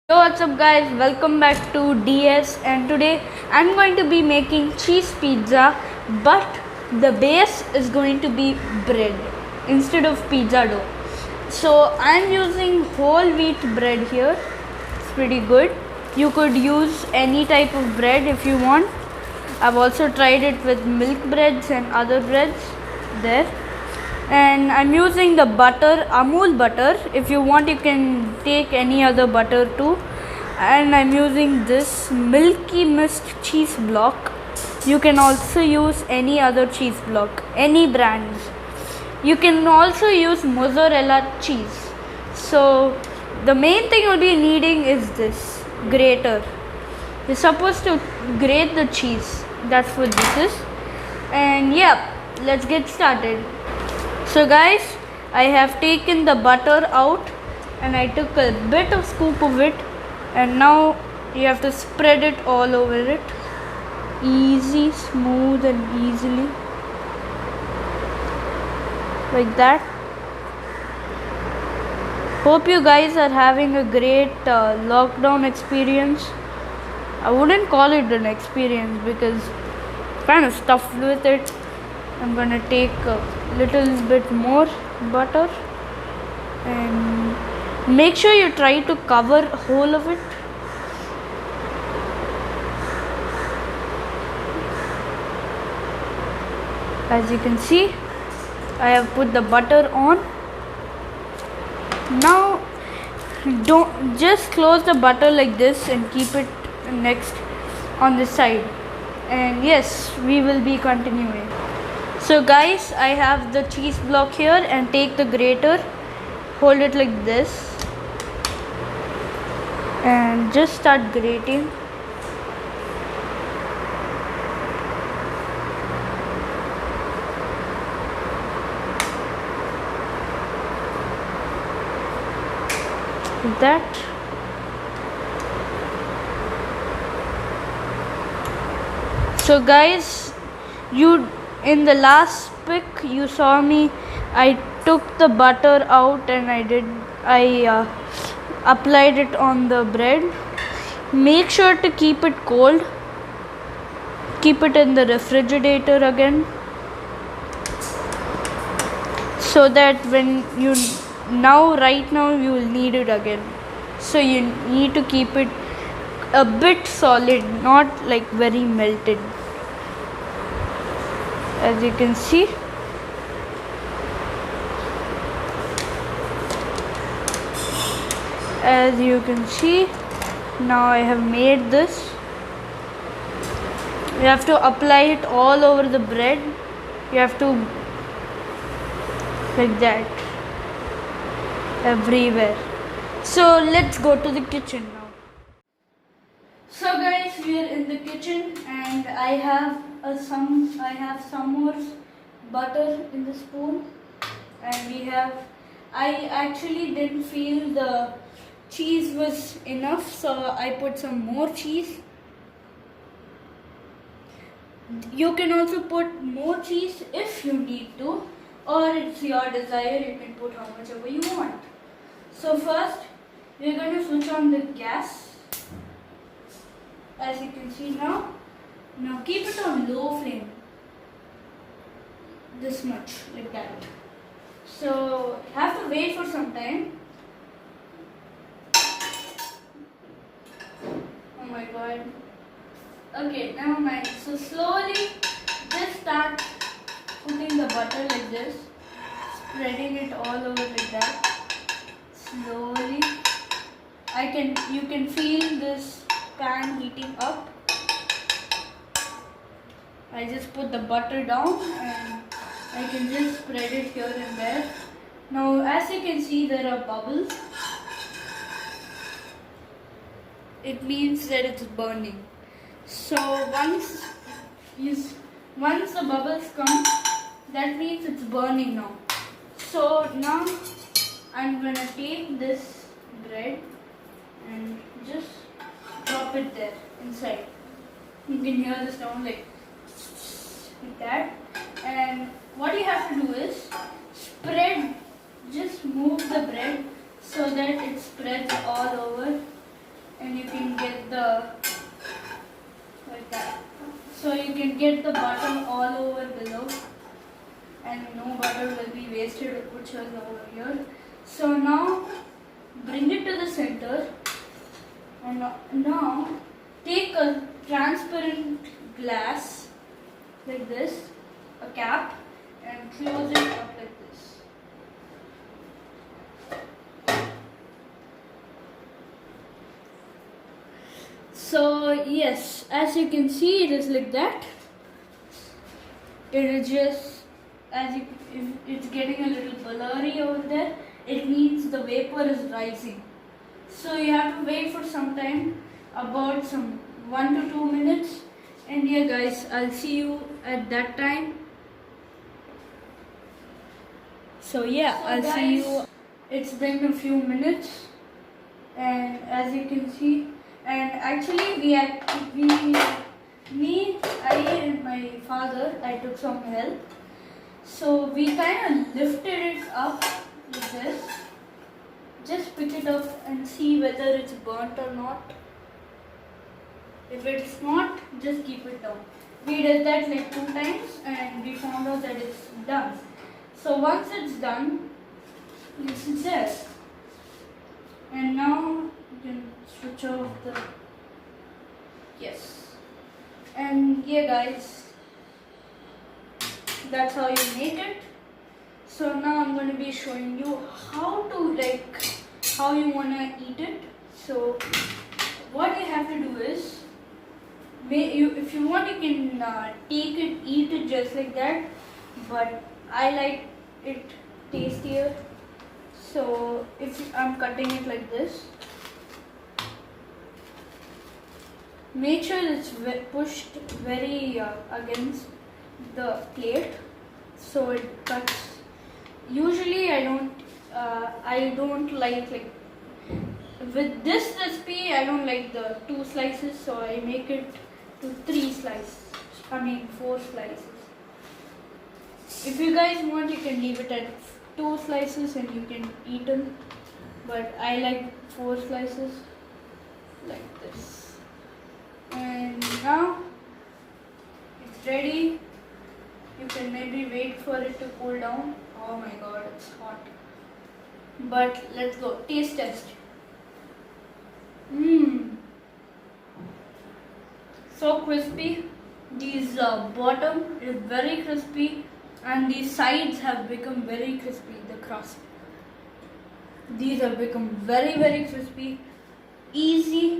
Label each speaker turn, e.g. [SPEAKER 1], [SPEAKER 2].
[SPEAKER 1] Yo, what's up guys, welcome back to DS, and today I'm going to be making cheese pizza, but the base is going to be bread instead of pizza dough. So I'm using whole wheat bread here. It's pretty good. You could use any type of bread if you want. I've also tried it with milk breads and other breads there. And I'm using the butter, Amul butter. If you want, you can take any other butter too. And I'm using this Milky Mist cheese block. You can also use any other cheese block, any brands. You can also use mozzarella cheese. So the main thing you'll be needing is this grater. You're supposed to grate the cheese. That's what this is. And yeah, let's get started. So guys, I have taken the butter out and I took a bit of scoop of it, and now you have to spread it all over it. Easy, smooth and easily. Like that. Hope you guys are having a great lockdown experience. I wouldn't call it an experience because I'm kind of stuffed with it. I'm gonna take a little bit more butter and make sure you try to cover whole of it. As you can see, I have put the butter on. Now don't just close the butter like this and keep it next on the side, and yes, we will be continuing. So guys, I have the cheese block here, and take the grater, hold it like this and just start grating. Like that. So guys, in the last pic you saw me, I took the butter out and I applied it on the bread. Make sure to keep it cold. Keep it in the refrigerator again, so that when you right now you will need it again. So you need to keep it a bit solid, not like very melted. As you can see, now I have made this. You have to apply it all over the bread. You have to like that everywhere. So let's go to the kitchen now. So guys, we are in the kitchen, and I have some more butter in the spoon, and I actually didn't feel the cheese was enough, so I put some more cheese. You can also put more cheese if you need to, or it's your desire, you can put how much ever you want. So first, we're going to switch on the gas. As you can see now keep it on low flame, this much, like that. So have to wait for some time. Oh my god. Okay, never mind. So slowly just start putting the butter like this, spreading it all over like that. Slowly. You can feel this pan heating up. I just put the butter down and I can just spread it here and there. Now as you can see, there are bubbles. It means that it's burning. So once the bubbles come, that means it's burning now. So now I'm gonna take this bread and just drop it there inside. You can hear the sound like that. And what you have to do is just move the bread so that it spreads all over get the bottom all over below, and no butter will be wasted which was over here. So now bring it to the center, and now take a transparent glass like this, a cap, and close it up like this. So yes, as you can see, it is like that. It is just if it's getting a little blurry over there. It means the vapor is rising. So you have to wait for some time, about some 1 to 2 minutes. And yeah, guys, I'll see you at that time. So yeah, I'll see you. It's been a few minutes, and as you can see, and actually I and my father, I took some help. So we kind of lifted it up like this. Just pick it up and see whether it's burnt or not. If it's not, just keep it down. We did that like 2 times and we found out that it's done. So once it's done, it's there. And now you can switch off the, yes. And yeah, guys, that's how you make it. So now I'm going to be showing you how you want to eat it. So what you have to do is, if you want, you can take it, eat it just like that, but I like it tastier. So if I'm cutting it like this, make sure it's pushed very against the plate so it cuts. Usually I don't like with this recipe I don't like the 2 slices, so I make it to 4 slices. If you guys want, you can leave it at 2 slices and you can eat them, but I like 4 slices like this. And now it's ready. You can maybe wait for it to cool down. Oh my god, it's hot. But let's go. Taste test. So crispy. These bottom is very crispy and these sides have become very crispy, the crust. These have become very, very crispy. Easy